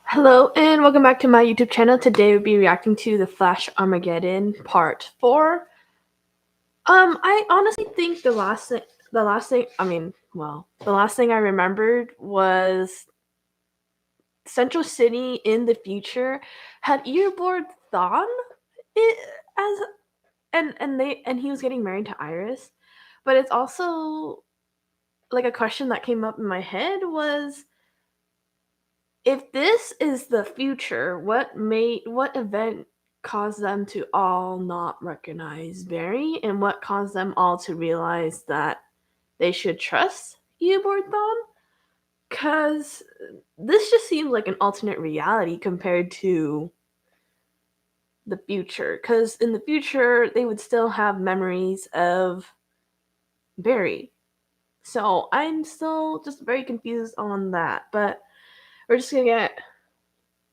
Hello and welcome back to my YouTube channel. Today we'll be reacting to the Flash Armageddon Part 4. I honestly think the last thing I remembered was Central City in the future had Earboard Thawne it as and he was getting married to Iris. But it's also like a question that came up in my head was, if this is the future, what event caused them to all not recognize Barry, and what caused them all to realize that they should trust Eobard Thawne? Because this just seems like an alternate reality compared to the future. Because in the future, they would still have memories of Barry. So I'm still just very confused on that. But we're just gonna get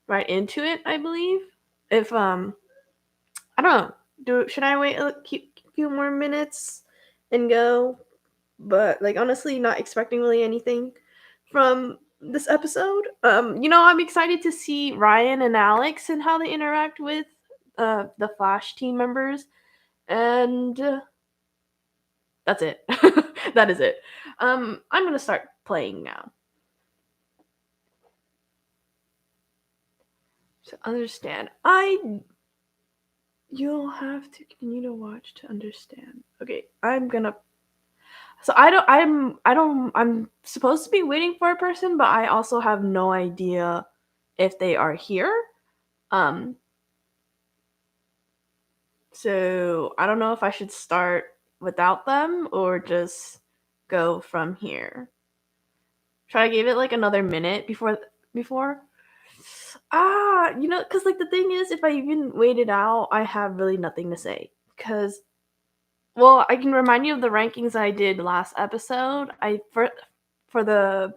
right into it, I believe. If I don't know, should I wait a few more minutes and go? But like, honestly, not expecting really anything from this episode. I'm excited to see Ryan and Alex and how they interact with the Flash team members, and that's it. That is it. I'm gonna start playing now. To understand, you'll have to continue to watch to understand. Okay, I'm supposed to be waiting for a person, but I also have no idea if they are here. So I don't know if I should start without them or just go from here. Should I give it like another minute before? Because like the thing is, if I even wait it out, I have really nothing to say. Because, well, I can remind you of the rankings I did last episode. For the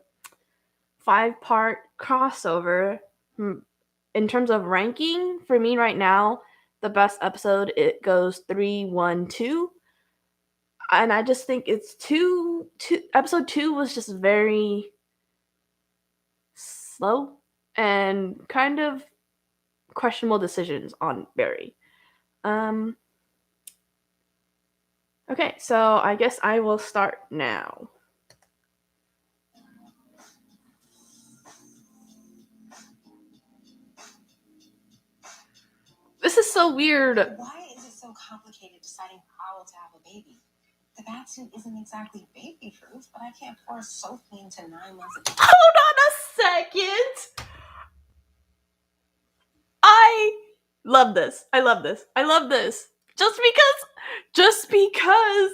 5-part crossover, in terms of ranking, for me right now, the best episode, it goes 3, 1, 2. And I just think it's episode 2 was just very slow and kind of questionable decisions on Barry. Okay, so I guess I will start now. This is so weird. Why is it so complicated deciding how to have a baby? The batsuit isn't exactly baby-proof, but I can't force Sophie into 9 months of... Hold on a second! I love this. I love this. Just because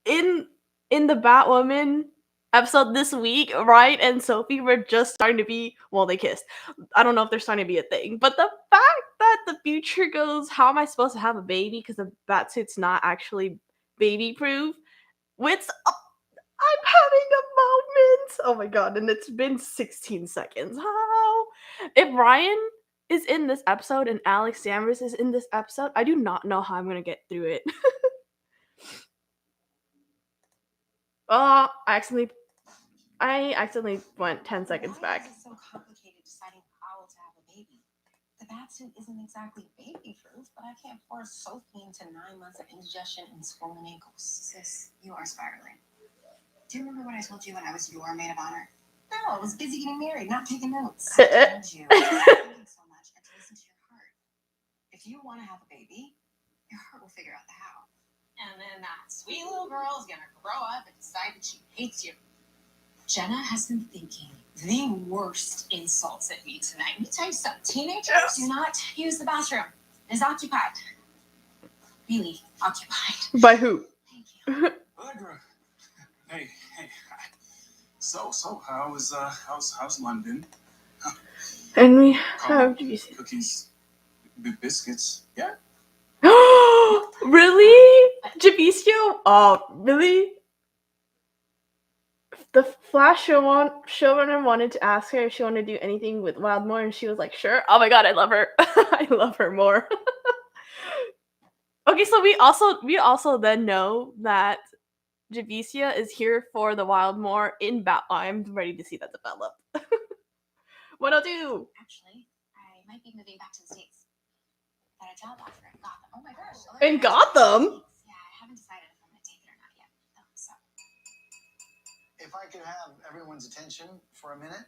in the Batwoman episode this week, right, and Sophie were just starting to be, well, they kissed. I don't know if they're starting to be a thing, but the fact that the future goes, how am I supposed to have a baby because the batsuit's not actually baby proof? I'm having a moment. Oh my god, and it's been 16 seconds. How? If Ryan is in this episode and Alex Danvers is in this episode, I do not know how I'm gonna get through it. Oh, I accidentally went 10 seconds back. Why is it so complicated deciding how to have a baby? The batsuit isn't exactly baby-proof, but I can't force Sophie into 9 months of indigestion and swollen ankles. Sis, you are spiraling. Do you remember what I told you when I was your maid of honor? No, I was busy getting married, not taking notes. I told you. Thinking so much and to listen to your heart. If you want to have a baby, your heart will figure out the how. And then that sweet little girl is gonna grow up and decide that she hates you. Jenna has been thinking the worst insults at me tonight. Let me tell you something. Teenagers do not use the bathroom. It's occupied. Really occupied. By who? Thank you. Allegra. Hey. So how's London? And we have cookies, biscuits. Yeah. Really? Javisio? Oh, really? The Flash showrunner wanted to ask her if she wanted to do anything with WILDMOORE, and she was like, sure. Oh my god, I love her. I love her more. Okay, so we also then know that Javicia is here for the WILDMOORE in battle. I'm ready to see that develop. 102. Actually, I might be moving back to the States. Got a job offer in Gotham. Oh my gosh. In Gotham? Yeah, I haven't decided if I'm going to take it or not yet. So. If I could have everyone's attention for a minute.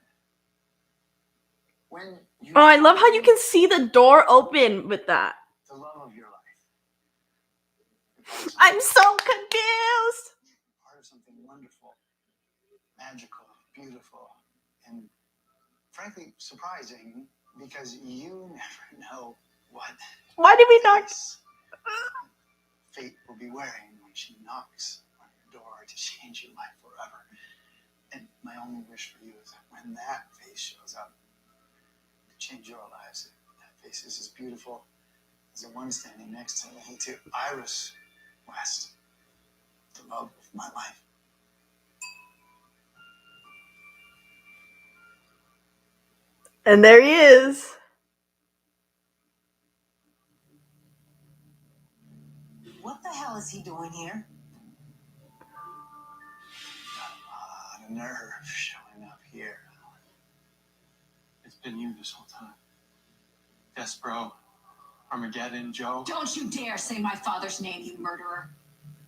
When you Oh, I love how you can see the door open with that. the love of your life. I'm so confused. Part of something wonderful, magical, beautiful, and frankly surprising because you never know what Why did we not? face fate will be wearing when she knocks on your door to change your life forever. And my only wish for you is that when that face shows up to change your lives, that face is as beautiful as the one standing next to me, to Iris West, the love of my life. And there he is. What the hell is he doing here? Got a lot of nerve showing up here. It's been you this whole time. Despero, Armageddon, Joe. Don't you dare say my father's name, you murderer.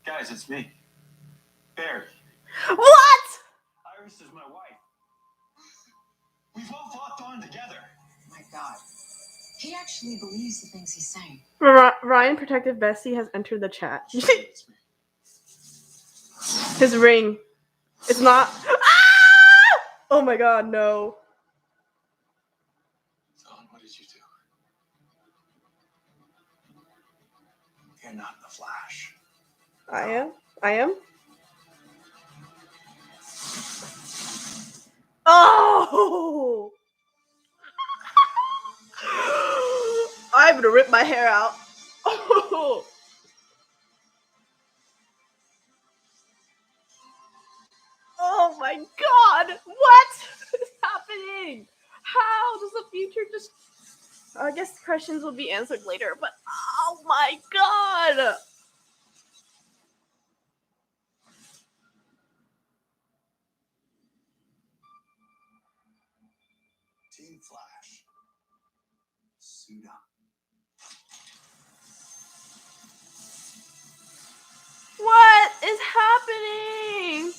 Guys, it's me. Barry. What? Iris is my wife. We've all fought Dawn together. My God. He actually believes the things he's saying. Ryan Protective Bessie has entered the chat. It's me. His ring. It's not. Ah! Oh my god, no. Dawn, what did you do? You're not the Flash. I am. I am. Oh! I'm gonna rip my hair out. Oh! Oh my god! What is happening? How does the future just... I guess questions will be answered later, but oh my god! Team Flash. Suit up. What is happening?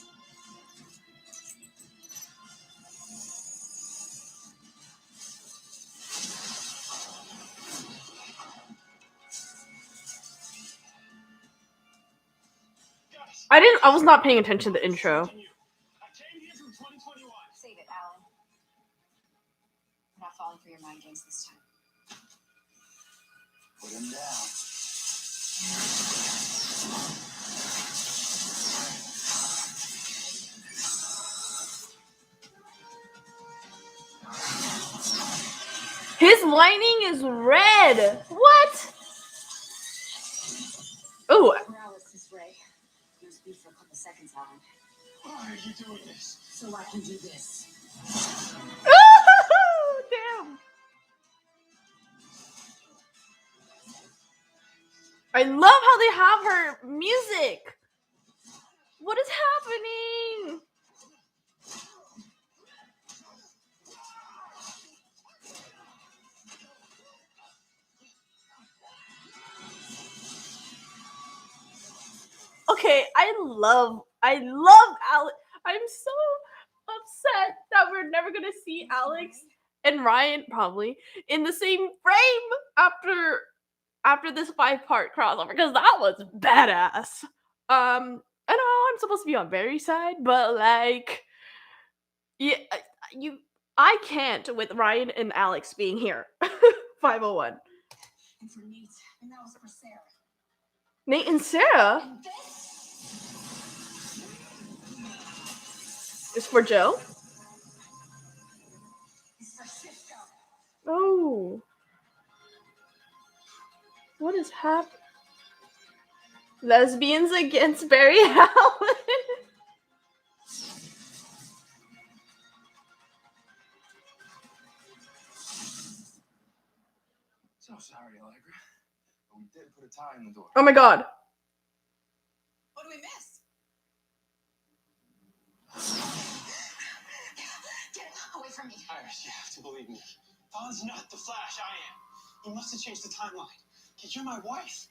I was not paying attention to the intro. I came here from 2021. Save it, Alan. I'm not falling for your mind games this time. Put him down. His lining is red. What? Oh. Paralysis ray. You'll speak for a couple seconds, Alan. Why are you doing this? So I can do this. Damn. I love how they have her music. What is happening? Okay, I love Alex. I'm so upset that we're never gonna see Alex and Ryan probably in the same frame after this 5-part crossover, because that was badass. I know I'm supposed to be on Barry's side, but like, yeah, I can't with Ryan and Alex being here. 501. And for Nate, and that was for Sarah. Nate and Sarah And this is for Joe. is for Cisco. Oh. What is happening? Lesbians against Barry Allen. So sorry, Allegra. But we did put a tie in the door. Oh my god. What do we miss? believe me. Dawn's not the Flash, I am. You must have changed the timeline. Kid, you're my wife.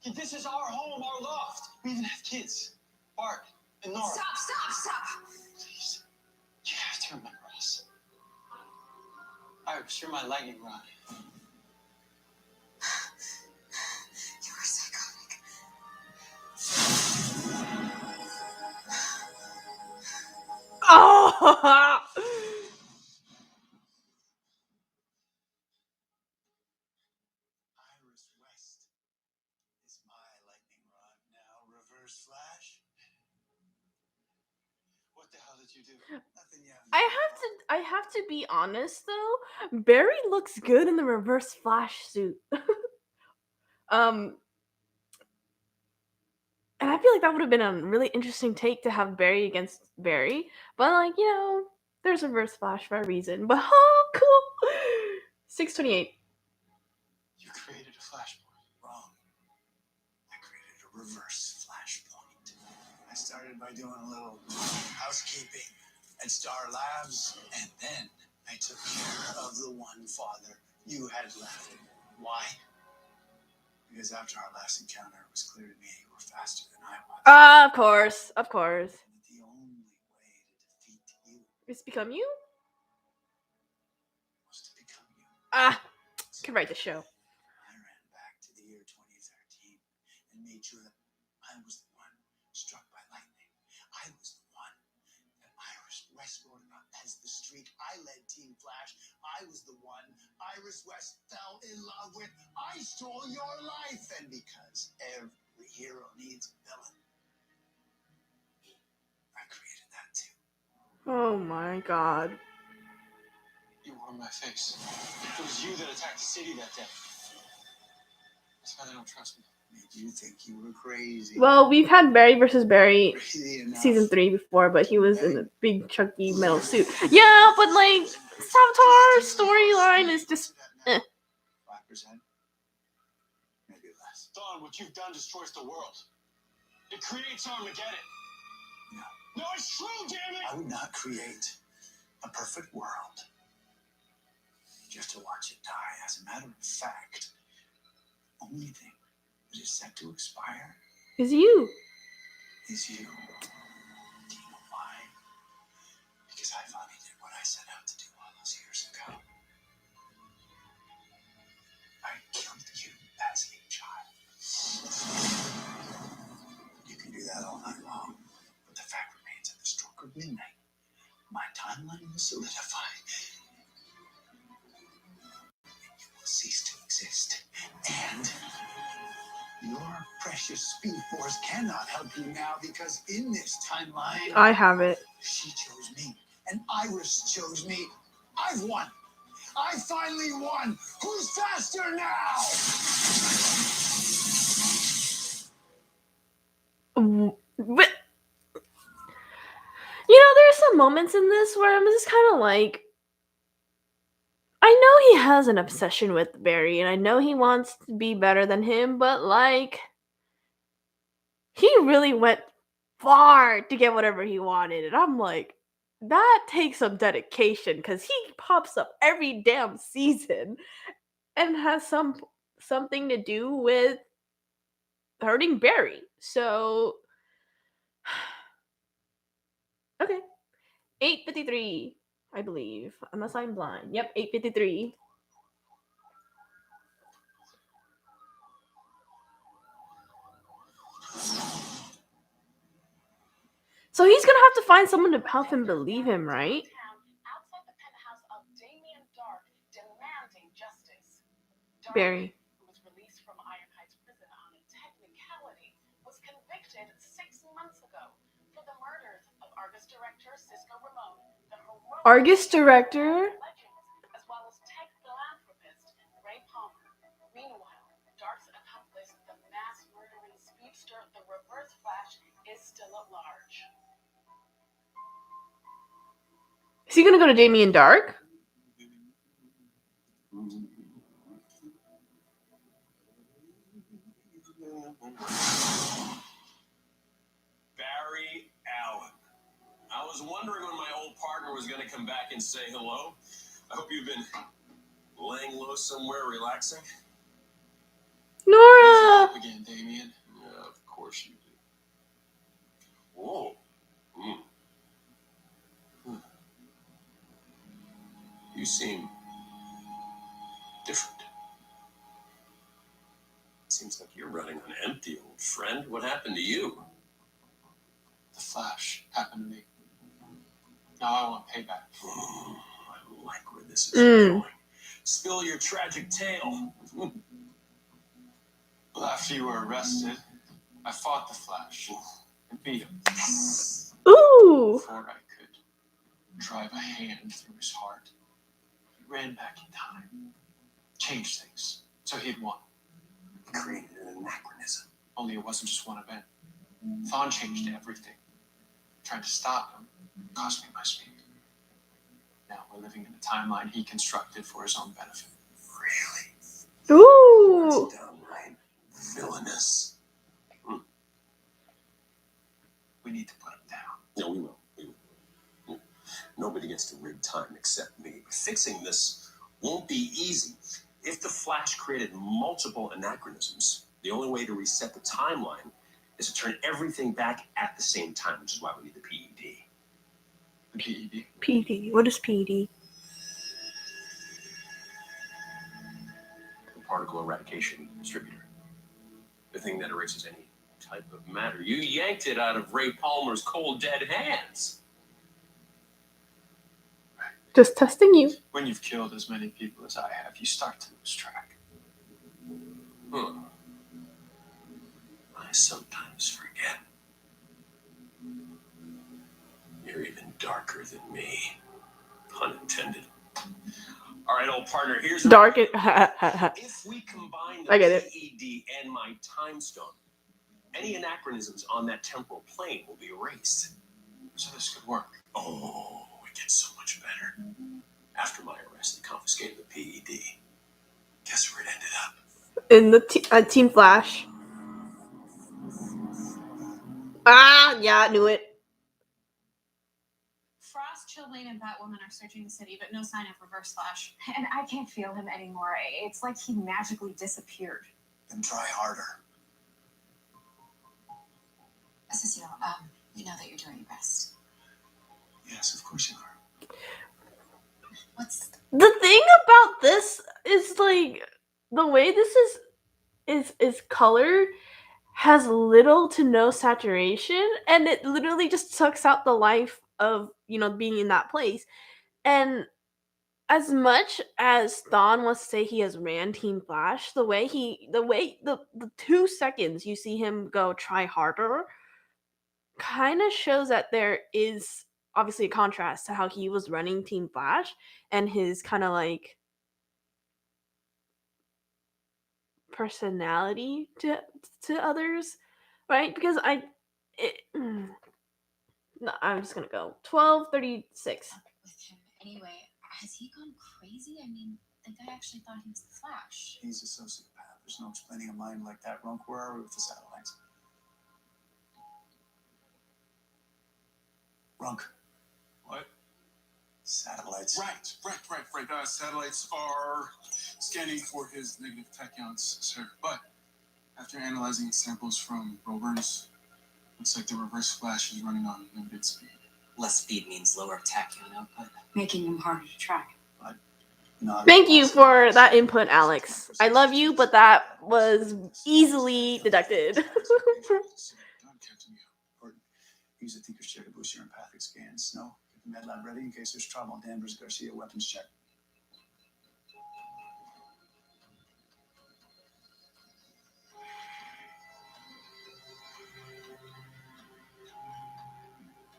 Kid, this is our home, our loft. We even have kids. Bart and Nora. Stop! Please. You have to remember us. Iris, you're my lightning rod. You are psychotic. Oh! Iris West is my lightning rod now. Reverse Flash. What the hell did you do? Nothing yet. I have to be honest though. Barry looks good in the Reverse Flash suit. And I feel like that would have been a really interesting take to have Barry against Barry. But like, you know, there's a Reverse Flash for a reason. But oh, cool. 628. You created a flashpoint. Wrong. I created a reverse flashpoint. I started by doing a little housekeeping at Star Labs, and then I took care of the one father you had left. Why? Because after our last encounter, it was clear to me you were faster than I was. Of course. And that the only way to defeat you It's become you? was to become you. Could write the show. I ran back to the year 2013 and made sure that I was the one struck by lightning. I was the one that Iris West wrote about as the streak. I led Team Flash. I was the one Iris West fell in love with. I stole your life. And because every hero needs a villain, I created that too. Oh my god. You were my face. It was you that attacked the city that day. That's why they don't trust me. Made you think you were crazy. Well, we've had Barry versus Barry Crazy enough. season 3 before, but he was in a big chunky metal suit. Yeah, but like Savitar's storyline is just 5%? Maybe less. Dawn, what you've done destroys the world. It creates Armageddon. No. No, it's true, damn it! I would not create a perfect world just to watch it die. As a matter of fact, the only thing that is set to expire is you. is you. Do you know why? Because I finally did what I set out to do all those years ago. I killed you as a child. You can do that all night long, but the fact remains at the stroke of midnight, my timeline will solidify. You will cease to exist. And your precious Speed Force cannot help you now because in this timeline, I have it. she chose me and Iris chose me. I've won. I finally won. Who's faster now? But you know, there's some moments in this where I'm just kind of like, I know he has an obsession with Barry, and I know he wants to be better than him, but like, he really went far to get whatever he wanted, and I'm like, that takes some dedication because he pops up every damn season and has something to do with hurting Barry. So, okay, 8:53, I believe, unless I'm blind. Yep, 8:53. So he's gonna have to find someone to help him believe him, right? Outside the penthouse of Damien Dark, demanding justice. Barry. Who was released from Iron Heights prison on a technicality, was convicted 6 months ago for the murders of Argus director Cisco Ramon, the heroic Argus director? legends, as well as tech philanthropist Ray Palmer. Meanwhile, Dark's accomplice, the mass murdering speedster, the Reverse Flash, is still at large. Is he gonna go to Damien Dark? Barry Allen. I was wondering when my old partner was going to come back and say hello. I hope you've been laying low somewhere relaxing. Nora! Up again, Damien. Yeah, of course you do. Whoa. You seem different. Seems like you're running on empty, old friend. What happened to you? The Flash happened to me. Now I want payback. I like where this is going. Spill your tragic tale. Well, after you were arrested, I fought the Flash and beat him. Ooh! Before I could drive a hand through his heart, he ran back in time, changed things, so he'd won. He created an anachronism. Only it wasn't just one event. Thawne changed everything. Trying to stop him cost me my speed. Now we're living in a timeline he constructed for his own benefit. Really? Ooh! That's downright villainous. We need to put him down. No, we will. Nobody gets to rig time except me. Fixing this won't be easy. If the Flash created multiple anachronisms, the only way to reset the timeline is to turn everything back at the same time, which is why we need the PED. The PED? PD. What is PD? The particle eradication distributor. The thing that erases any type of matter. You yanked it out of Ray Palmer's cold, dead hands. Just testing you. When you've killed as many people as I have, you start to lose track. I sometimes forget. You're even darker than me. Pun intended. All right, old partner, here's Dark. if we combine the I get it. PED and my time stone, any anachronisms on that temporal plane will be erased. So this could work. Oh, it gets so much better. After my arrest, they confiscated the PED. Guess where it ended up? In the Team Flash. Ah, yeah, I knew it. Frost, Chillblaine, and Batwoman are searching the city, but no sign of Reverse Flash. And I can't feel him anymore. It's like he magically disappeared. Then try harder. Cecile, you know that you're doing your best. Yes, of course you are. What's The thing about this is like the way this is colored has little to no saturation, and it literally just sucks out the life of being in that place. And as much as Thawne wants to say he has ran Team Flash, the 2 seconds you see him go try harder kind of shows that there is obviously a contrast to how he was running Team Flash and his kind of like personality to others, right? Because no, I'm just gonna go 12:36. with him anyway? Has he gone crazy? I mean, the guy actually thought he was the Flash. He's a sociopath. There's no explaining a mind like that. Runk, where are we with the satellites? Runk. What? Satellites. Right. Satellites are scanning for his negative tech counts, sir. But after analyzing samples from rovers, looks like the Reverse Flash is running on limited speed. Less speed means lower tech output. Making him harder to track. Thank you for that input, Alex. I love you, but that was easily deducted. Use the Tinker's chair to boost your empathic scans. Snow, get the med lab ready in case there's trouble. Danvers, Garcia, weapons check.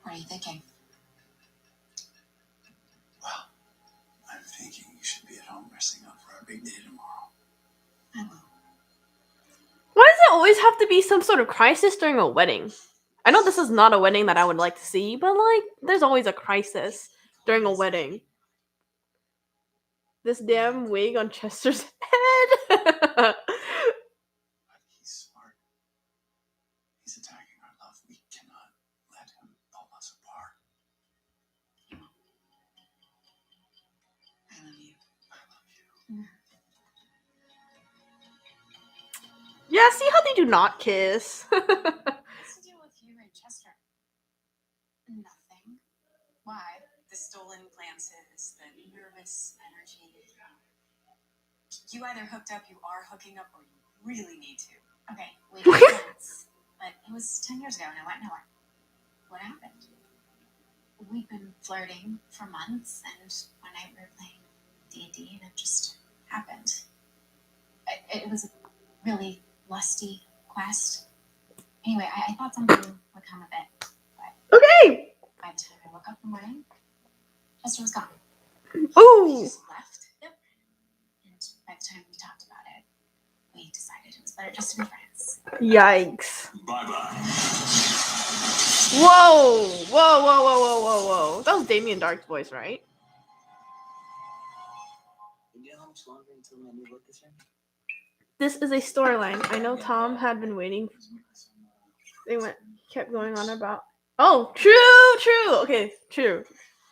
What are you thinking? Well, I'm thinking you should be at home resting up for our big day tomorrow. I will. Why does it always have to be some sort of crisis during a wedding? I know this is not a wedding that I would like to see, but like, there's always a crisis during a wedding. This damn wig on Chester's head. He's smart. He's attacking our love. We cannot let him pull us apart. And Yeah, see how they do not kiss? What's the deal with you and Chester? Nothing. Why? The stolen glances, the nervous energy. You either hooked up, you are hooking up, or you really need to. Okay, we did once, but it was 10 years ago, and it went nowhere. What happened? We've been flirting for months, and one night we were playing D&D, and it just happened. It was a really lusty quest. Anyway, I thought something would come of it, but Okay. by the time I woke up in the morning, Chester was gone. He Ooh. just left. Yep. And by the time we talked about it, we decided it was better just to be friends. Yikes. Bye-bye. Whoa. Whoa, whoa, whoa, whoa, whoa, whoa. That was Damien Dark's voice, right? You know how much longer until my new look is ready? This is a storyline. I know Tom had been waiting. Kept going on about. Oh, true. Okay, true.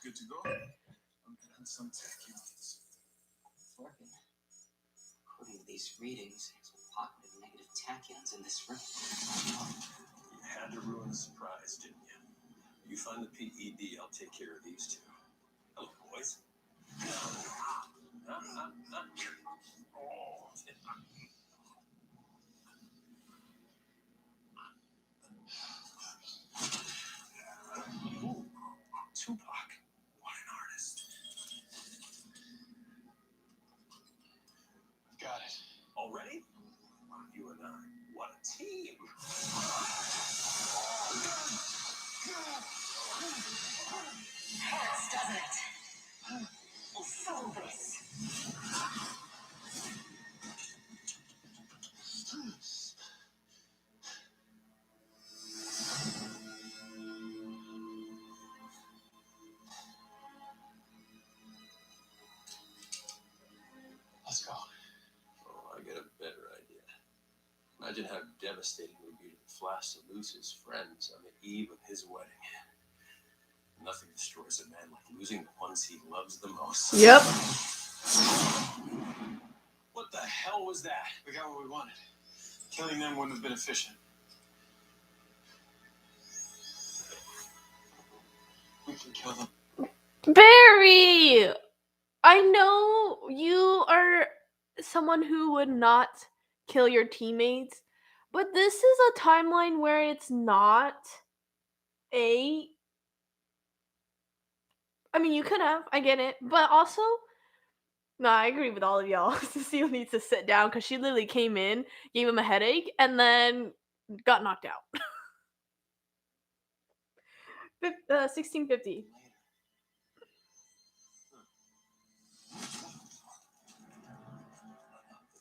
Good to go. I'm getting some tachyons. Working. According to these readings, there's a pocket of negative tachyons in this room. You had to ruin the surprise, didn't you? You find the PED, I'll take care of these two. Hello, boys. Ooh, Tupac. What an artist. Got it. Already? You and I. What a team. Hurts, doesn't it? So this. Let's go. Oh, I get a better idea. Imagine how devastating it would be to the Flash to lose his friends on the eve of his wedding. Nothing destroys a man like losing the ones he loves the most. Yep. What the hell was that? We got what we wanted. Killing them wouldn't have been efficient. We can kill them. Barry! I know you are someone who would not kill your teammates, but this is a timeline where it's not a. I mean, you could have. I get it. But also, no, I agree with all of y'all. Cecile needs to sit down because she literally came in, gave him a headache, and then got knocked out. 1650.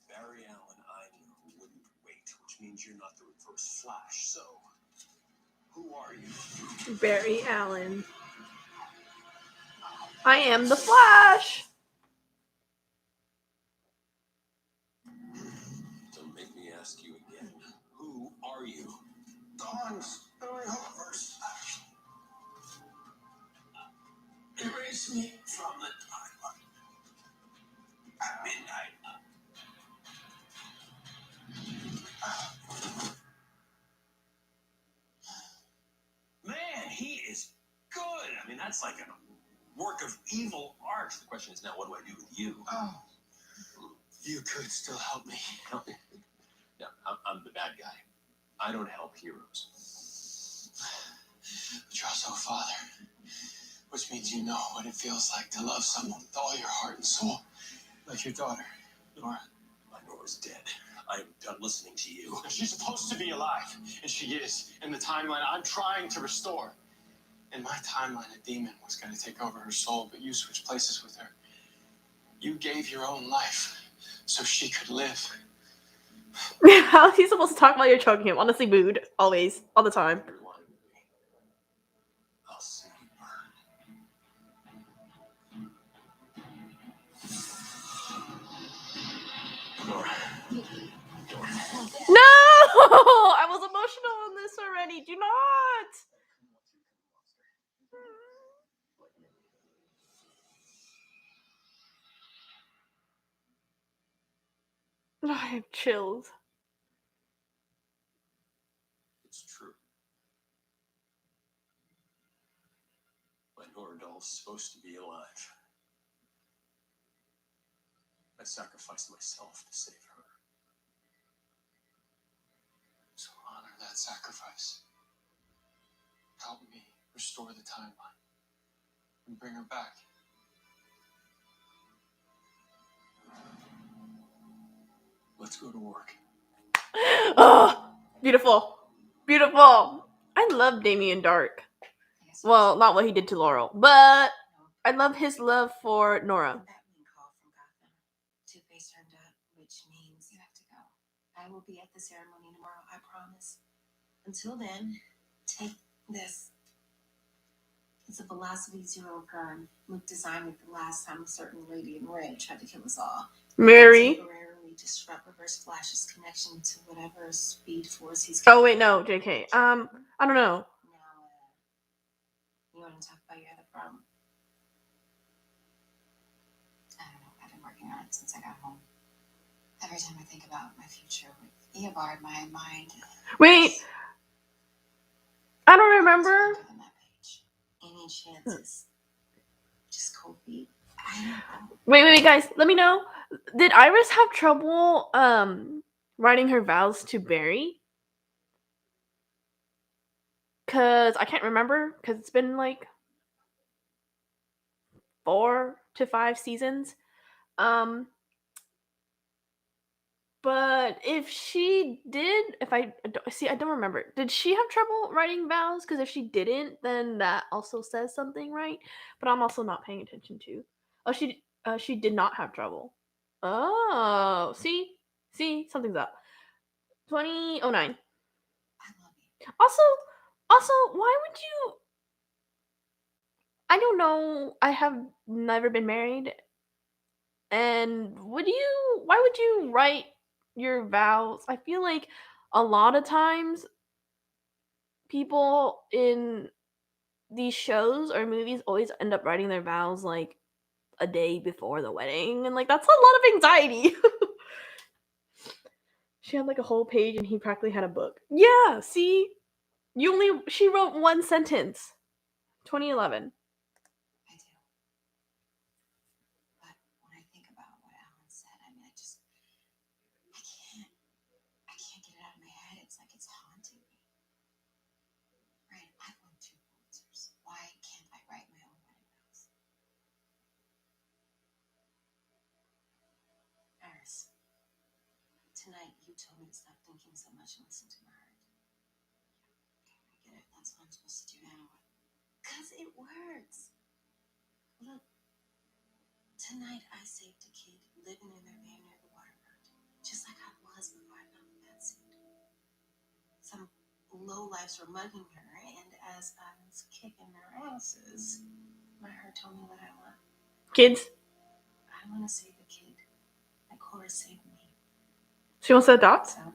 Barry Allen, I know, wouldn't wait, which means you're not the reverse Flash. So, who are you? Barry Allen. I am the Flash. Don't make me ask you again. Who are you? Dawn's the reverse Flash. Erase me from the timeline. At midnight. Man, he is good. I mean, that's like a work of evil art. The question is now, what do I do with you? Oh. You could still help me. Help me? Yeah, I'm the bad guy. I don't help heroes. But you're also a father. Which means you know what it feels like to love someone with all your heart and soul. Like your daughter, Nora. My Nora's dead. I am done listening to you. She's supposed to be alive, and she is, in the timeline I'm trying to restore. In my timeline, a demon was going to take over her soul, but you switched places with her. You gave your own life so she could live. How is he supposed to talk while you're choking him? Honestly, mood. Always. All the time. Rewind with me. I'll see you burn. Nora. No! I was emotional on this already. Do not! I have chills. My Nora doll's supposed to be alive. I sacrificed myself to save her. So honor that sacrifice. Help me restore the timeline and bring her back. Let's go to work. Oh, beautiful. Beautiful. I love Damien Dark. Well, not what he did to Laurel, but I love his love for Nora. That mean call from Gotham. Two-Face turned up, which means you have to go. I will be at the ceremony tomorrow, I promise. Until then, take this. It's a Velocity Zero gun Luke designed it the last time a certain lady in red tried to kill us all. Mary. Temporarily disrupt Reverse Flash's connection to whatever speed force he's. Oh wait, no, JK. I don't know. Now, you want to talk about your other problem? I don't know. I've been working on it since I got home. Every time I think about my future with Eobard, my mind. Wait. I don't remember. Longer than that page. Any chances? Just cold feet. I don't know. Wait, guys. Let me know. Did Iris have trouble writing her vows to Barry? Cause I can't remember. Cause it's been like 4 to 5 seasons. But if she did, I don't remember. Did she have trouble writing vows? Because if she didn't, then that also says something, right? But I'm also not paying attention to. Oh, she did not have trouble. Oh, see, something's up. 2009. I love you. Also, why would you? I don't know. I have never been married, and why would you write your vows? I feel like a lot of times people in these shows or movies always end up writing their vows like a day before the wedding, and like that's a lot of anxiety. She had like a whole page and he practically had a book. Yeah, see? She wrote one sentence. 2011. I do. But when I think about what Alan said, I mean, I can't get it out of my head. It's like it's haunting me. Right? I won 2 Pulitzers. Why can't I write my own wedding vows? Iris, tonight you told me to stop thinking so much and listen to my heart. Okay, I get it. That's what I'm supposed to do now. Because it works. Look, tonight I saved a kid living in their van near the waterfront, just like I was before I found the bad suit. Some lowlifes were mugging her, and as I was kicking their asses, my heart told me what I want. Kids. I want to save a kid like Cora saved me. She wants to adopt? So,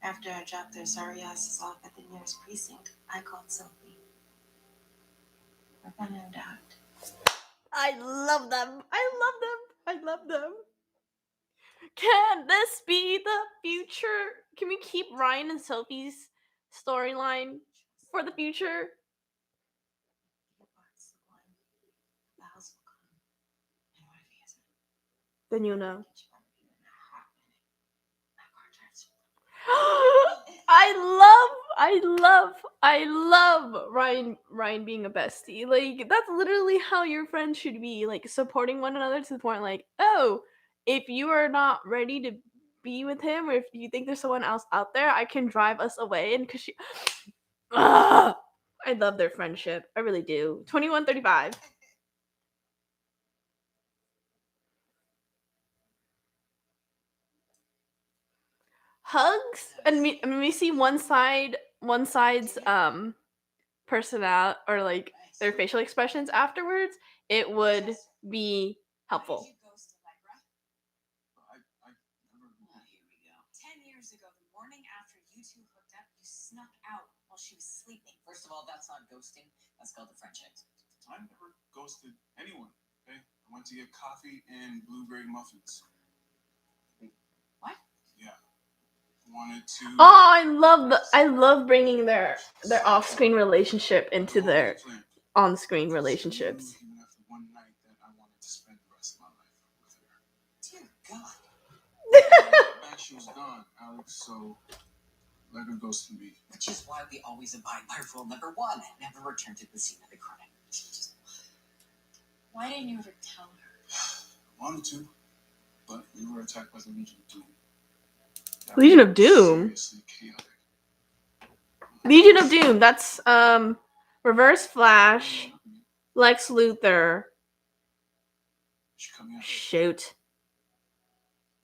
after I dropped their sorry asses off at the nearest precinct, I called Sophie. We're gonna adopt. I love them. Can this be the future? Can we keep Ryan and Sophie's storyline for the future? Eobard's the one. The vows will come. And what if he isn't? Then you'll know. Get you out of here in a hot minute. My car drives you. I love Ryan being a bestie. Like that's literally how your friends should be, like supporting one another to the point like, oh, if you are not ready to be with him or if you think there's someone else out there, I can drive us away. And cause I love their friendship. I really do. 2135. Hugs and we see one side's personality or like their facial expressions afterwards, it would be helpful. I never. Oh, here we go. 10 years ago, the morning after you two hooked up, you snuck out while she was sleeping. First of all, that's not ghosting. That's called a friendship. I never ghosted anyone. Okay, I went to get coffee and blueberry muffins. What? Yeah, wanted to. Oh, I love bringing their off-screen relationship into their on-screen relationships. Even after one night that I wanted to spend the rest of my life with her. Dear God. Back she was gone, Alex, so Lego ghost can be. Which is why we always abide by rule number 1. Never return to the scene of the crime. Why didn't you ever tell her? I wanted to, but we were attacked by the Legion of Doom. That Legion was of Doom? seriously chaotic. Legion of Doom. That's Reverse Flash, Lex Luthor. She cut me out. Shoot.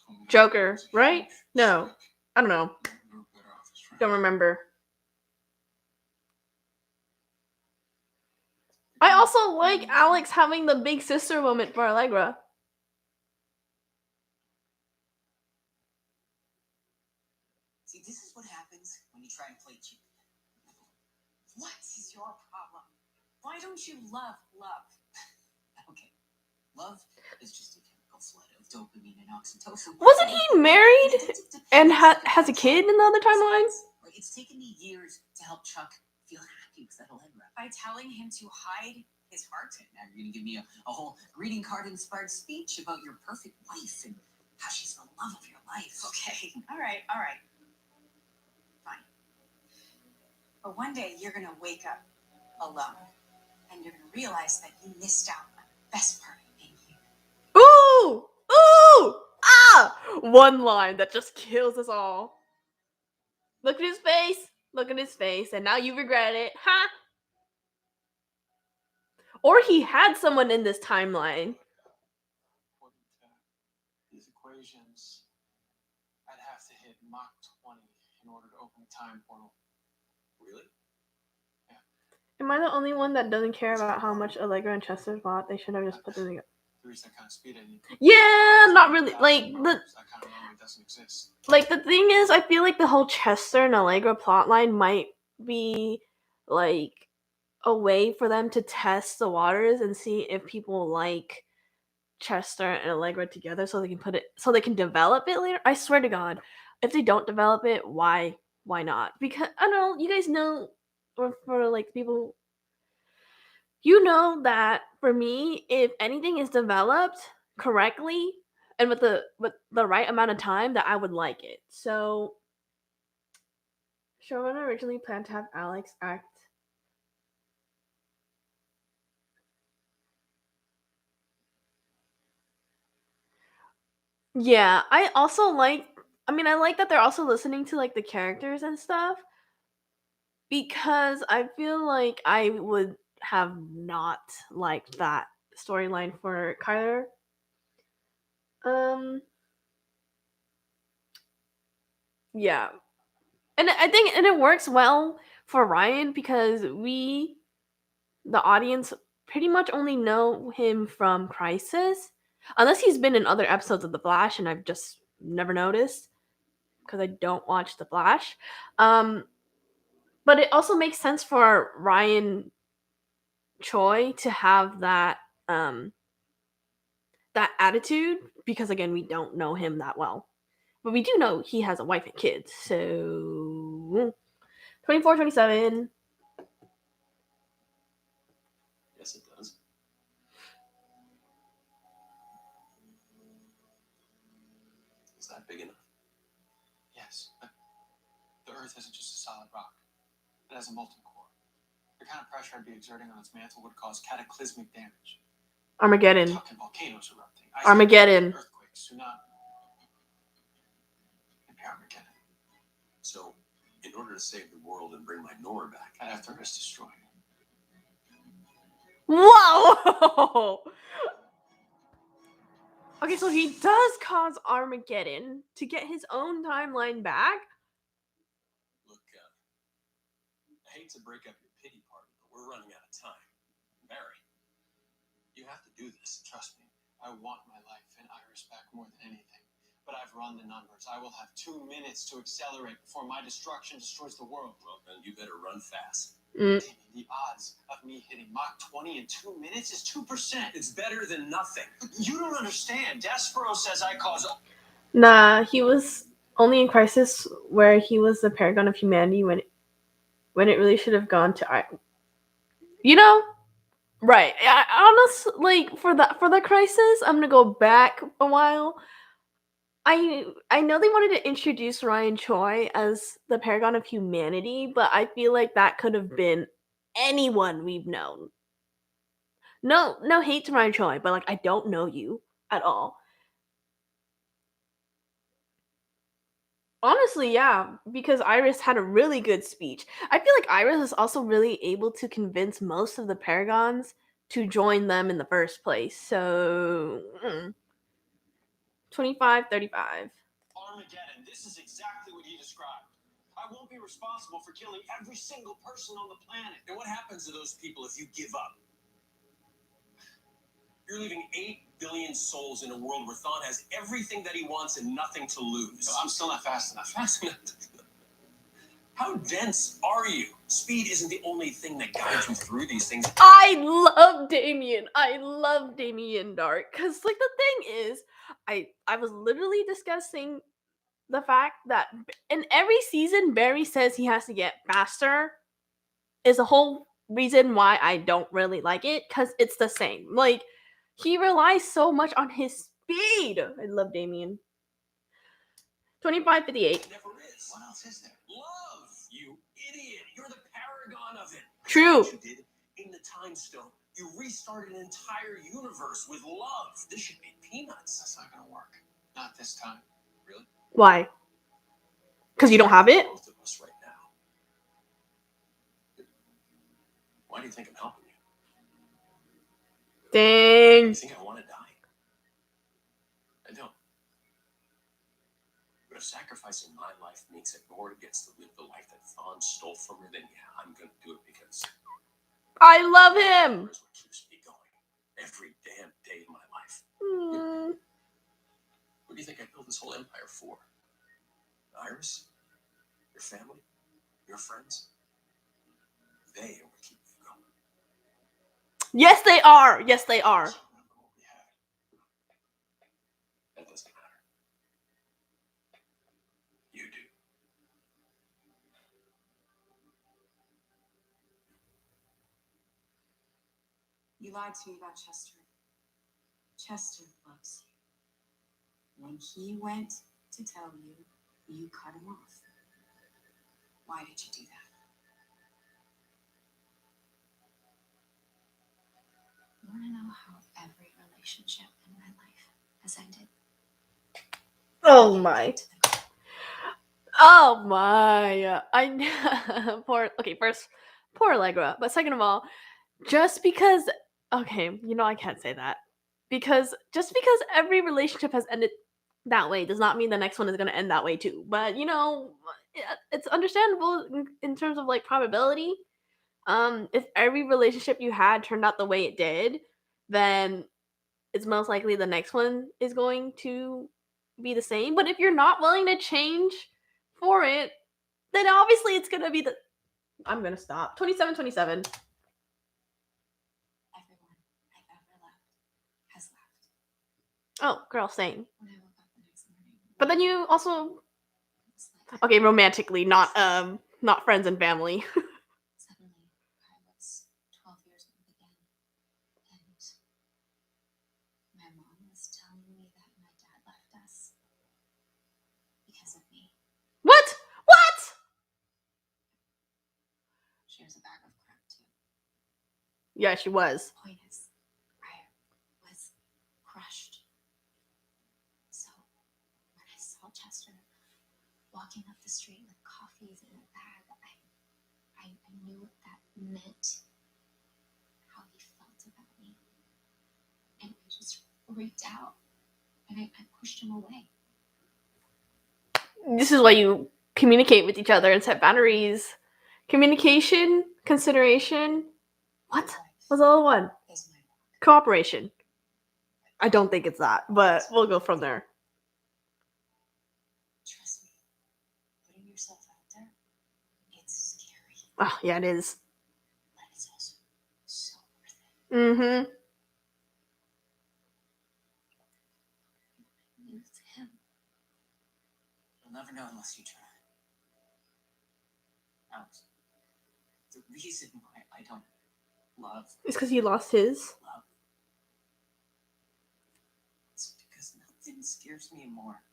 Told me that Joker, I was a right? huge No. mistake. I don't know. We were better off as friends. Don't remember. I also like Alex having the big sister moment for Allegra. See, this is what happens when you try and play Cupid. What is your problem? Why don't you love love? Okay. Love is just a chemical flood of dopamine and oxytocin. Wasn't he married and has a kid in the other timeline? Like, it's taken me years to help Chuck feel happy with that Allegra. By telling him to hide his heart? Now you're gonna give me a whole greeting card inspired speech about your perfect wife and how she's the love of your life. Okay, all right. Fine. But one day you're gonna wake up alone and you're gonna realize that you missed out on the best part of being here. Ooh! Ooh! Ah! One line that just kills us all. Look at his face. Look at his face. And now you regret it. Ha! Or he had someone in this timeline. According to these equations, I'd have to hit Mach 20 in order to open the time portal. Really? Am I the only one that doesn't care about how much Allegra and Chester bought? They should have just put them together. To reach that kind of speed, I need. Yeah, not really. Like the That kind of memory doesn't exist. like the thing is, I feel like the whole Chester and Allegra plotline might be like a way for them to test the waters and see if people like Chester and Allegra together, so they can put it, so they can develop it later. I swear to God, if they don't develop it, why not? Because I don't know, you guys know, or for like people, you know that for me, if anything is developed correctly and with the right amount of time, that I would like it. So showrunner originally planned to have Alex act. Yeah, I also like, I mean, I like that they're also listening to like the characters and stuff, because I feel like I would have not liked that storyline for Kyler. Yeah. And I think it works well for Ryan because we, the audience, pretty much only know him from Crisis, unless he's been in other episodes of The Flash and I've just never noticed because I don't watch The Flash. But it also makes sense for Ryan Choi to have that that attitude because again, we don't know him that well. But we do know he has a wife and kids. So 24, 27. Yes, it does. Is that big enough? Yes, but the Earth isn't just a solid rock. It has a molten core. The kind of pressure I'd be exerting on its mantle would cause cataclysmic damage. Armageddon. Talking volcanoes erupting. Armageddon. Earthquakes, tsunami. Maybe Armageddon. So, in order to save the world and bring my Nora back, I'd have to risk destroying it. Whoa! Okay, so he does cause Armageddon to get his own timeline back. look, I hate to break up your pity party, but we're running out of time. Mary, you have to do this. Trust me, I want my life and Iris back more than anything. But I've run the numbers. I will have 2 minutes to accelerate before my destruction destroys the world. Well, then you better run fast. Mm. The odds of me hitting Mach 20 in 2 minutes is 2%. It's better than nothing. You don't understand. Despero says I cause. Nah, he was only in Crisis where he was the paragon of humanity when it really should have gone to you know, Right. Honestly, like for the crisis, I'm gonna go back a while. I know they wanted to introduce Ryan Choi as the paragon of humanity, but I feel like that could have been anyone we've known. No hate to Ryan Choi, but like I don't know you at all. Honestly, yeah, because Iris had a really good speech. I feel like Iris is also really able to convince most of the paragons to join them in the first place. So, 25-35. Armageddon, this is exactly what he described. I won't be responsible for killing every single person on the planet. And what happens to those people if you give up? You're leaving 8 billion souls in a world where Thawne has everything that he wants and nothing to lose. I'm still not fast enough. Fast enough. How dense are you? Speed isn't the only thing that guides you through these things. I love Damien. I love Damien Dark. Because, like, the thing is, I was literally discussing the fact that in every season, Barry says he has to get faster. Is the whole reason why I don't really like it. Because it's the same. Like, he relies so much on his speed. I love Damien. 25-58. It never is. What else is there? Love, you idiot. You're the paragon of it. True. That's what you did in the Time Stone. You restarted an entire universe with love. This should be peanuts. That's not gonna work. Not this time. Really? Why? Because you don't have it? Both of us right now. Why do you think I'm helping you? Dang. You think I want to die? I don't. But if sacrificing my life means that Nora gets to live the life that Thawne stole from her, then yeah, I'm gonna do it because I love him. that's what keeps me going every damn day of my life. Hmm. What do you think I built this whole empire for? Iris? Your family? Your friends? They are what keep me going. Yes, they are. Yes, they are. So remember what we had. That doesn't matter. You do. You lied to me about Chester. Chester loves you. When he went to tell you, you cut him off. Why did you do that? You want to know how every relationship in my life has ended? Oh my. Oh my. I poor. Okay, first, poor Allegra. But second of all, just because. Okay, I can't say that because just because every relationship has ended that way does not mean the next one is gonna end that way too. But it's understandable in terms of like probability. If every relationship you had turned out the way it did, then it's most likely the next one is going to be the same. But if you're not willing to change for it, then obviously it's gonna be the. I'm gonna stop. 27-27. Everyone I've ever loved has left. Oh, girl, same. When I woke up the next morning, But then you also it was like okay, romantically, not friends and family. suddenly I was 12 years old again. And my mom was telling me that my dad left us because of me. What? What? She was a bag of crap too. Yeah, she was. Point is, I was crushed. So when I saw Chester walking up the street with coffees in a bag, I knew what that meant, how he felt about me. And I just freaked out. And I pushed him away. This is why you communicate with each other and set boundaries. Communication, consideration. What? What's the other one? Is my Cooperation. I don't think it's that, but we'll go from there. Trust me, putting yourself out there, it's scary, Oh, yeah, it is. but it's also so worth it. Mm-hmm. It's him. You'll never know unless you try. Alex, the reason why I don't love love. It's because he lost his. Love. It's because nothing scares me more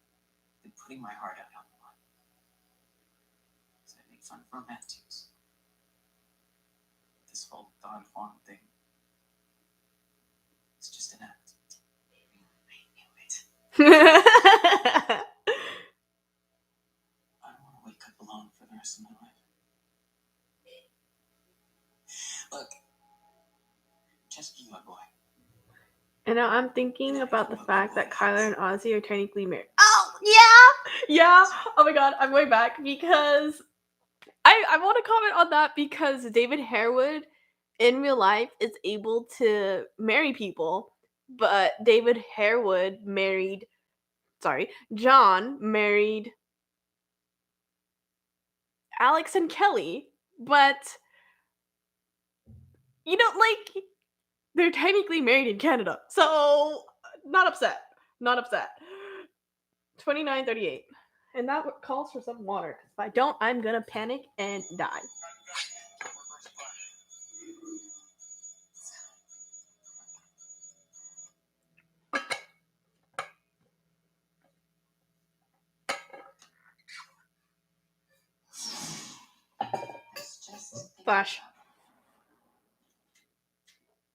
than putting my heart out on the line. So I make fun of romantics. This whole Don Juan thing. It's just an act. I knew it. I don't want to wake up alone for the rest of my life. Look, just be my boy. And now I'm thinking about the fact that Kyler and Ozzy are technically married. Oh, yeah! Yeah! Oh my god, I'm going back because I want to comment on that because David Harewood in real life is able to marry people, but John married Alex and Kelly, but you know, like, they're technically married in Canada, so not upset. 29:38. And that calls for some water. If I don't, I'm gonna panic and die. Flash.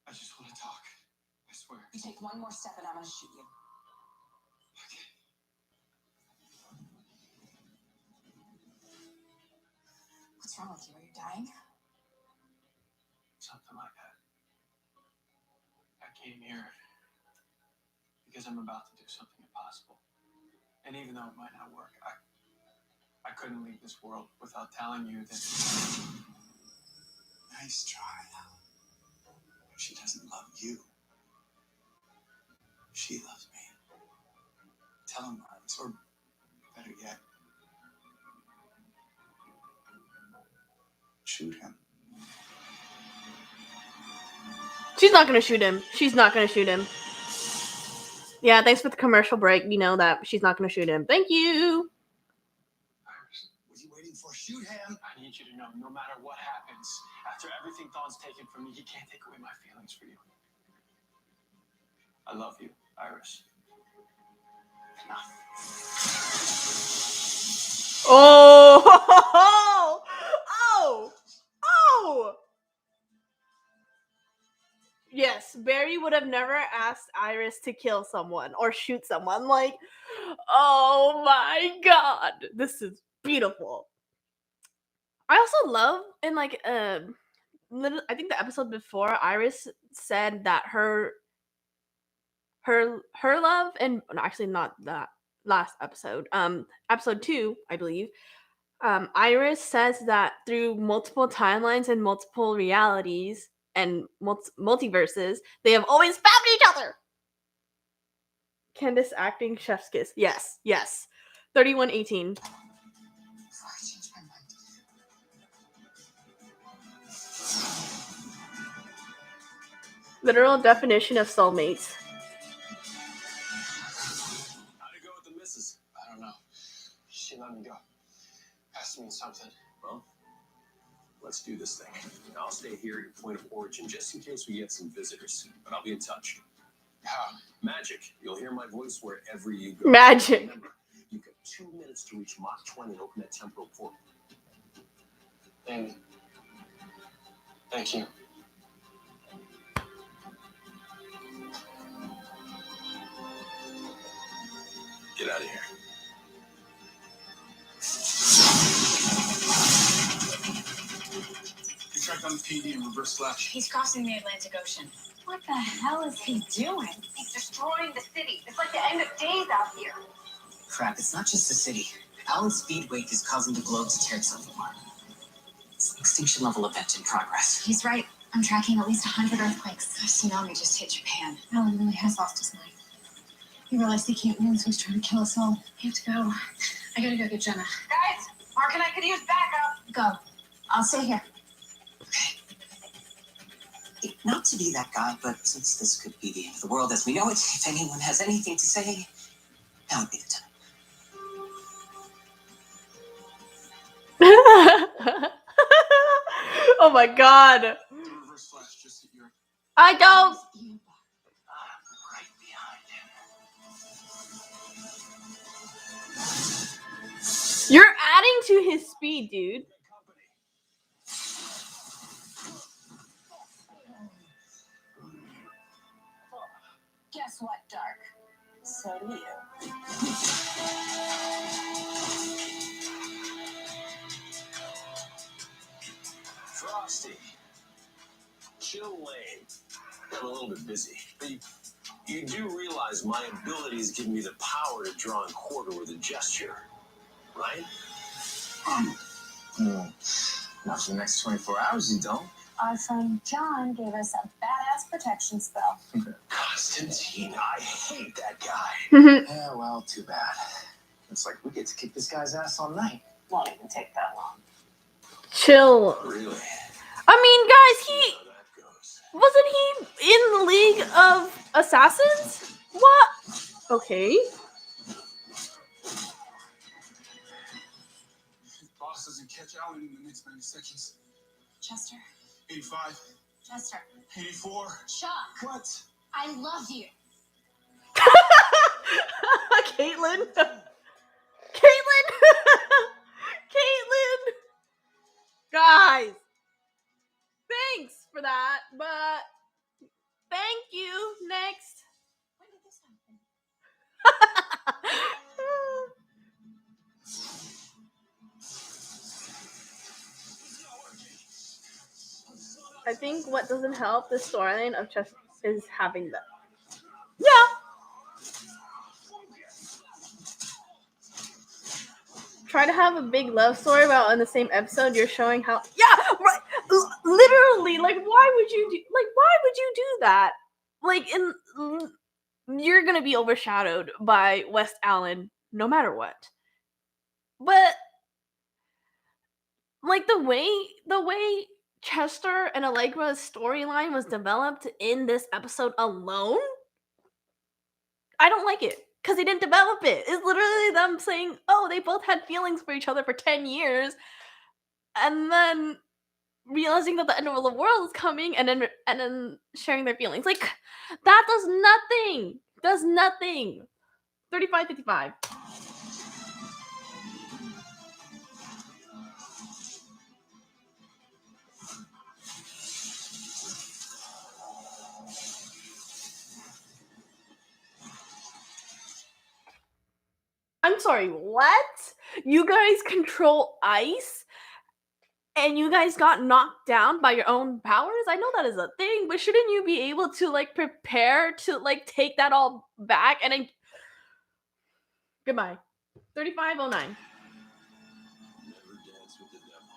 I just want to talk. I swear. You take one more step and I'm gonna shoot you. What's wrong with you? Are you dying? Something like that. I came here because I'm about to do something impossible. And even though it might not work, I couldn't leave this world without telling you that. Nice try. She doesn't love you. She loves me. Tell him, Iris, or better yet, shoot him. She's not gonna shoot him. Yeah, thanks for the commercial break. You know that she's not gonna shoot him. Thank you. Iris, What are you waiting for? Shoot him! I need you to know, no matter what happens, after everything Dawn's taken from me, he can't take away my feelings for you. I love you, Iris. Enough. Oh! Oh! Yes, Barry would have never asked Iris to kill someone or shoot someone. Like, oh my god, this is beautiful. I also love in like I think the episode before Iris said that her love, and no, actually not that last episode, episode 2, I believe, Iris says that through multiple timelines and multiple realities and multiverses, they have always found each other. Candace acting chef's kiss. Yes. 31:18. Before I change my mind. Literal definition of soulmates. How'd it go with the missus? I don't know. She let me go. Asked me something. Well, let's do this thing. I'll stay here at your point of origin just in case we get some visitors. But I'll be in touch. How? Magic. You'll hear my voice wherever you go. Magic. Remember, you've got 2 minutes to reach Mach 20 and open that temporal portal. Amy. Thank you. Get out of here. You tracked down the PD and reverse flash. He's crossing the Atlantic Ocean. What the hell is he doing? He's destroying the city. It's like the end of days out here. Crap, it's not just the city. Alan's speed wake is causing the globe to tear itself apart. It's an extinction level event in progress. He's right. I'm tracking at least 100 earthquakes. A tsunami just hit Japan. Alan really has lost his mind. He realized he can't win, so he's trying to kill us all. I have to go. I gotta go get Jenna. Guys, Mark and I could use backup. Go. I'll stay here. Not to be that guy, but since this could be the end of the world as we know it, if anyone has anything to say, now would be the time. Oh my god. The reverse Reverse Flash just hit your... I don't. Right behind him. You're adding to his speed, dude. Guess what, Dark? So do you. Frosty. Chill lane. I'm a little bit busy. But you do realize my abilities give me the power to draw and quarter with a gesture, right? Not for the next 24 hours, you don't. Our friend John gave us a badass protection spell. Constantine, I hate that guy. Yeah, well, too bad. Looks like we get to kick this guy's ass all night. Won't even take that long. Chill. Really? I mean, guys, See how that goes. wasn't he in the League of Assassins? What? Okay. If boss doesn't catch Allen in the next 90 seconds. Chester. 85. Chester. 84. Chuck. What? I love you. Caitlin. Caitlin. Caitlin. Guys. Thanks for that, but thank you. Next. When did this happen? I think what doesn't help the storyline of Chester is having that. Yeah. Try to have a big love story while in the same episode you're showing how. Yeah, right. Literally, like, why would you do that? Like, you're gonna be overshadowed by WESTALLEN no matter what. But like the way Chester and Allegra's storyline was developed in this episode alone, I don't like it because they didn't develop it. It's literally them saying, "Oh, they both had feelings for each other for 10 years," and then realizing that the end of the world is coming, and then sharing their feelings. Like, that does nothing. 35-55. I'm sorry, what? You guys control ice? And you guys got knocked down by your own powers? I know that is a thing, but shouldn't you be able to, like, prepare to, like, take that all back and then... Goodbye. 35-09. Never dance with the devil.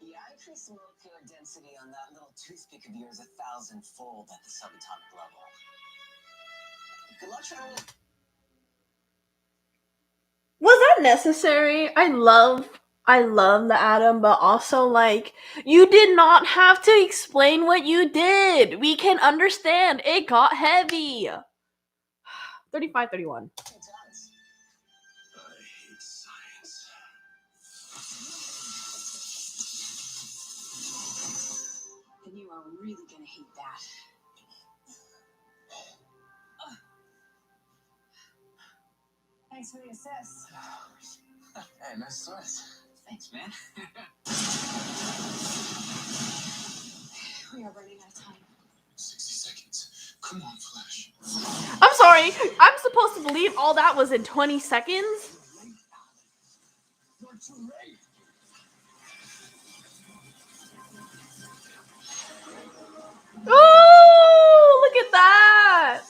Yeah, I increased the molecular density on that little toothpick of yours 1,000-fold at the subatomic level. Good luck trying to... Was that necessary? I love the atom, but also, like, you did not have to explain what you did. We can understand. It got heavy. 35-31. It does. I hate science. And you are really gonna hate that. Thanks for the assist. Hey, nice slice. Thanks, man. We are running out of time. 60 seconds. Come on, Flash. I'm sorry. I'm supposed to believe all that was in 20 seconds? You're too late. Oh, look at that.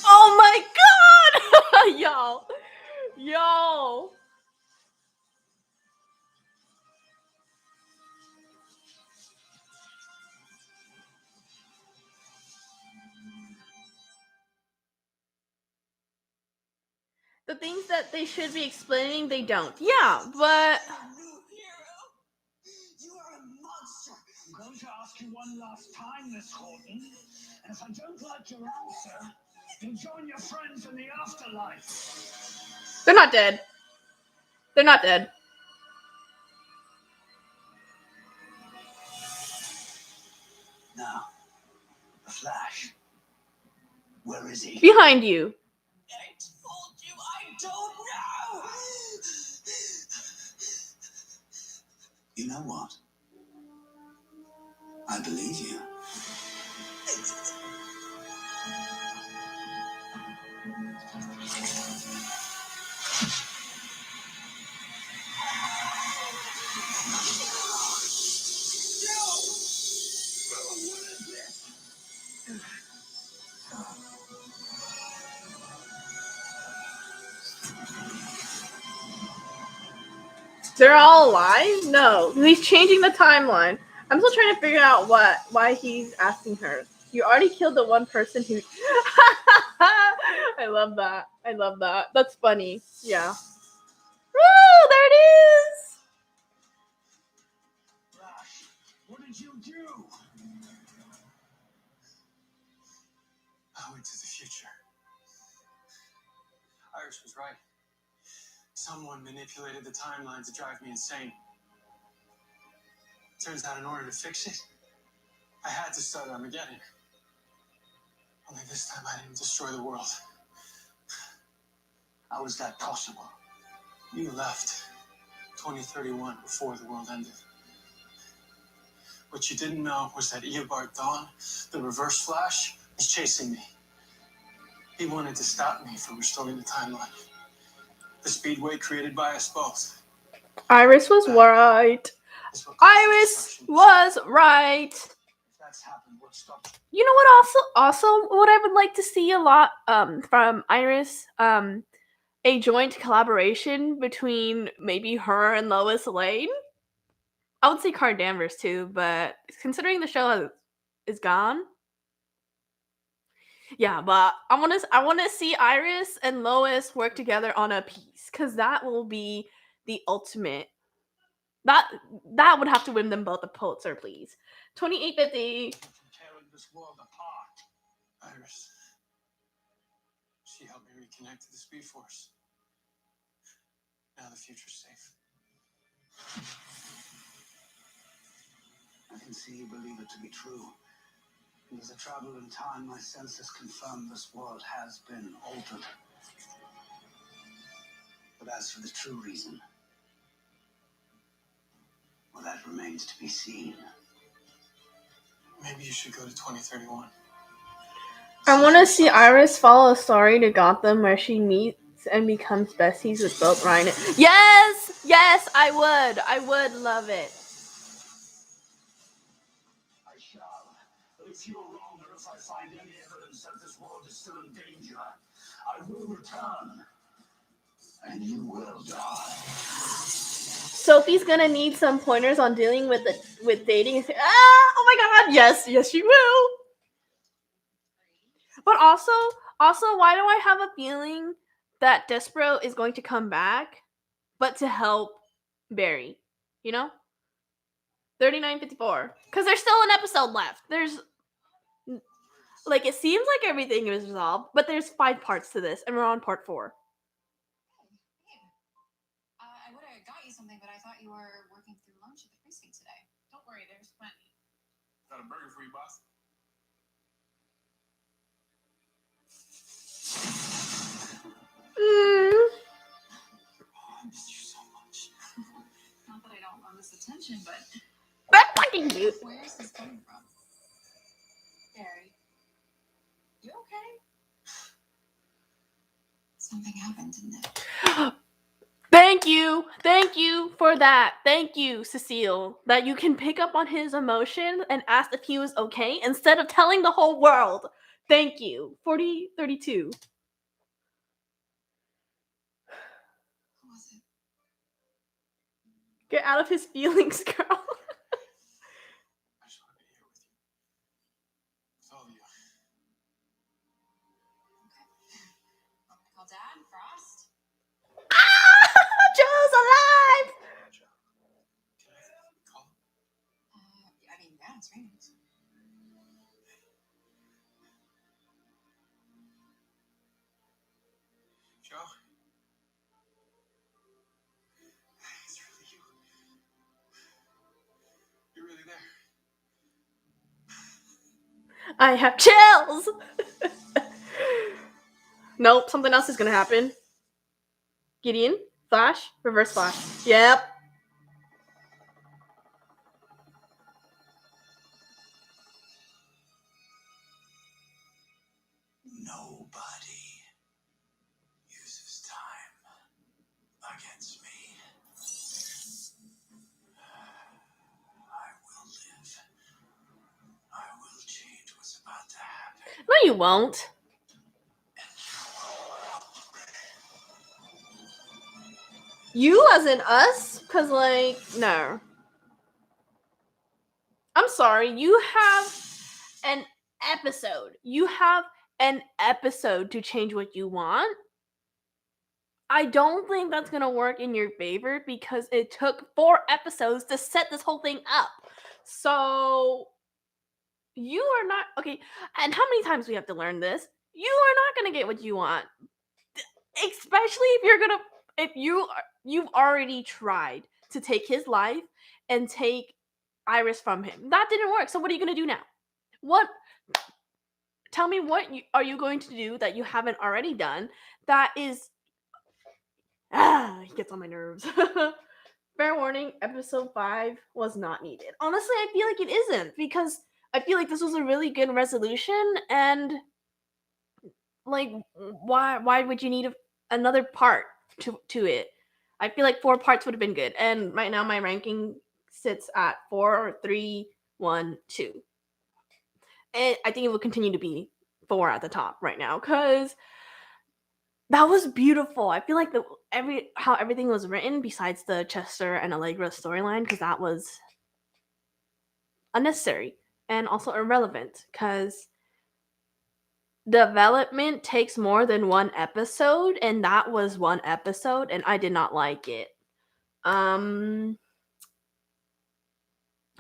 Oh my god. Yo. The things that they should be explaining, they don't. Yeah, but you one last time, Miss Horton. And if I don't like your answer, you'll join your friends in the afterlife. They're not dead. They're not dead. Now, the Flash. Where is he? Behind you. I told you I don't know! You know what? I believe you. They're all alive? No. He's changing the timeline. I'm still trying to figure out why he's asking her. You already killed the one person who... I love that. I love that. That's funny. Yeah. Woo! There it is! Flash, what did you do? I went to the future. Iris was right. Someone manipulated the timeline to drive me insane. Turns out in order to fix it, I had to start Armageddon. Only this time I didn't destroy the world. How is that possible? You left 2031 before the world ended. What you didn't know was that Eobard Dawn, the Reverse Flash, was chasing me. He wanted to stop me from restoring the timeline. The speedway created by us both. Iris was right. Is what caused the Iris destruction. was right. If that's happened, what stopped You know what? Also, what I would like to see a lot from Iris, a joint collaboration between maybe her and Lois Lane. I would say Cara Danvers too, but considering the show is gone, yeah. But I want to see Iris and Lois work together on a piece because that will be the ultimate. That would have to win them both a Pulitzer, please. 2850. from tearing this world apart? Iris. She helped me reconnect to the Speed Force. Now the future's safe. I can see you believe it to be true. And as I travel in time, my senses confirm this world has been altered. But as for the true reason, well, that remains to be seen. Maybe you should go to 2031. I want to see Iris follow a story to Gotham where she meets and becomes besties with both Ryan. Yes, I would love it. I shall. But if you are wrong, or if I find any evidence that this world is still in danger, I will return. And you will die. Sophie's gonna need some pointers on dealing with dating. Oh my god, yes, she will. But also, why do I have a feeling that Despero is going to come back, but to help Barry? You know, 3954, because there's still an episode left. There's like it seems like everything is resolved, but there's 5 parts to this, and we're on part 4. I would have got you something, but I thought you were working through lunch at the precinct today. Don't worry, there's plenty. Got a burger for you, boss. I missed you so much. Not that I don't want this attention, but That's fucking cute. where is this coming from? Barry, you okay? Something happened, didn't it? Thank you for that. Thank you, Cecile, that you can pick up on his emotion and ask if he was okay instead of telling the whole world. Thank you. 4032. Who was it? Get out of his feelings, girl. I just want to be here with you. With all of you. Okay. Want me to call Dad? Frost? Joe's alive. Can I call? I mean, yeah, That's meetings. Joe? It's really you. You're really there. I have chills. Nope, something else is gonna happen. Gideon, flash, reverse flash. Yep. Nobody uses time against me. I will live. I will change what's about to happen. No, you won't. You as in us? Cause like, no. I'm sorry, you have an episode. You have an episode to change what you want. I don't think that's gonna work in your favor because it took 4 episodes to set this whole thing up. So you are not okay. And how many times we have to learn this? You are not gonna get what you want, especially if you've already tried to take his life and take Iris from him. That didn't work. So what are you gonna do now? What? Tell me what are you going to do that you haven't already done? That is he gets on my nerves. Fair warning, episode 5 was not needed. Honestly, I feel like it isn't because I feel like this was a really good resolution and like why would you need another part to it? I feel like 4 parts would have been good. And right now my ranking sits at 4, 3, 1, 2. And I think it will continue to be 4 at the top right now cuz that was beautiful. I feel like how everything was written, besides the Chester and Allegra storyline, because that was unnecessary and also irrelevant. Because development takes more than 1 episode, and that was 1 episode, and I did not like it.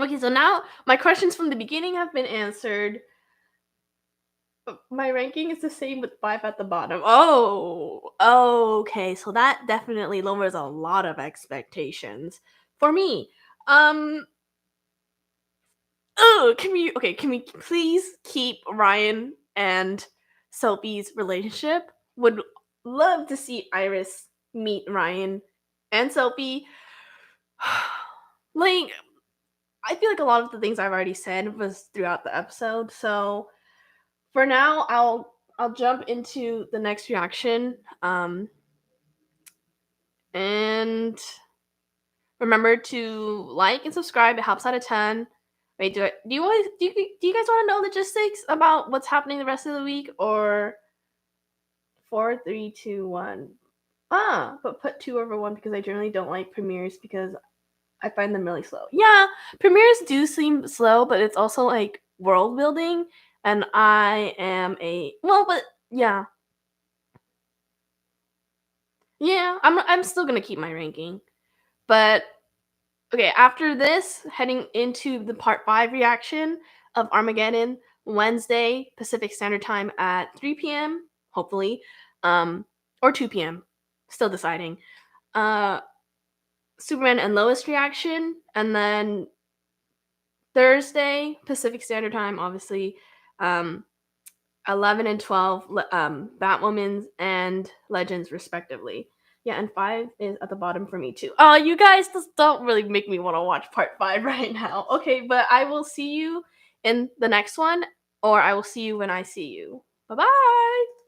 Okay, so now my questions from the beginning have been answered. My ranking is the same with 5 at the bottom. Oh, okay. So that definitely lowers a lot of expectations for me. Can we please keep Ryan and Sophie's relationship? Would love to see Iris meet Ryan and Sophie. Like, I feel like a lot of the things I've already said was throughout the episode, so for now, I'll jump into the next reaction. And remember to like and subscribe. It helps out a ton. Wait, do you guys want to know logistics about what's happening the rest of the week, or 4, 3, 2, 1? But put 2 over 1 because I generally don't like premieres because I find them really slow. Yeah, premieres do seem slow, but it's also like world building. And I am yeah. Yeah, I'm still gonna keep my ranking. But okay, after this, heading into the part 5 reaction of Armageddon, Wednesday, Pacific Standard Time at 3 p.m., hopefully. Or 2 p.m. Still deciding. Superman and Lois reaction, and then Thursday, Pacific Standard Time, obviously. 11 and 12, Batwoman's and Legends, respectively. Yeah, and 5 is at the bottom for me, too. Oh, you guys just don't really make me want to watch part 5 right now. Okay, but I will see you in the next one, or I will see you when I see you. Bye-bye!